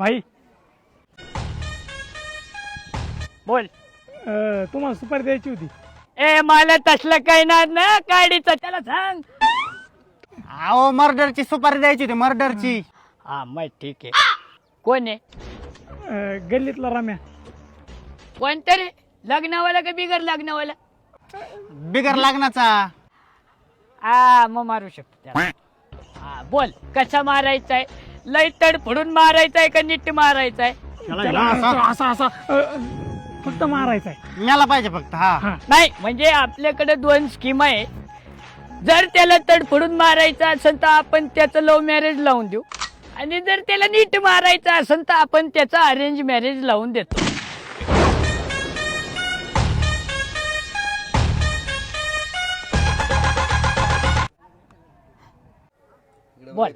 भाई बोल. तुम्हाला सुपारी द्यायची होती. ए मला तसलं काही ना काढीचं त्याला सांग. अहो मर्डरची सुपारी द्यायची होती मर्डरची. हा मग ठीक आहे. कोण आहे? गल्लीतला रम्या. कोणतं रे? लग्नावाला का बिगर लग्नावाला? बिगर लग्नाचा. हा मग मारू शकतो त्याला. हा बोल कसा मारायचा आहे? लय तड फोडून मारायचा आहे का नीट मारायचा आहे? असा असा फक्त मारायचा आहे. मला पाहिजे फक्त. हा नाही म्हणजे आपल्याकडे 2 स्कीम आहे. जर त्याला तडफडून मारायचं असेल तर आपण त्याचं लव्ह मॅरेज लावून देऊ आणि जर त्याला नीट मारायचं असेल तर आपण त्याचं अरेंज मॅरेज लावून देतो. बोल.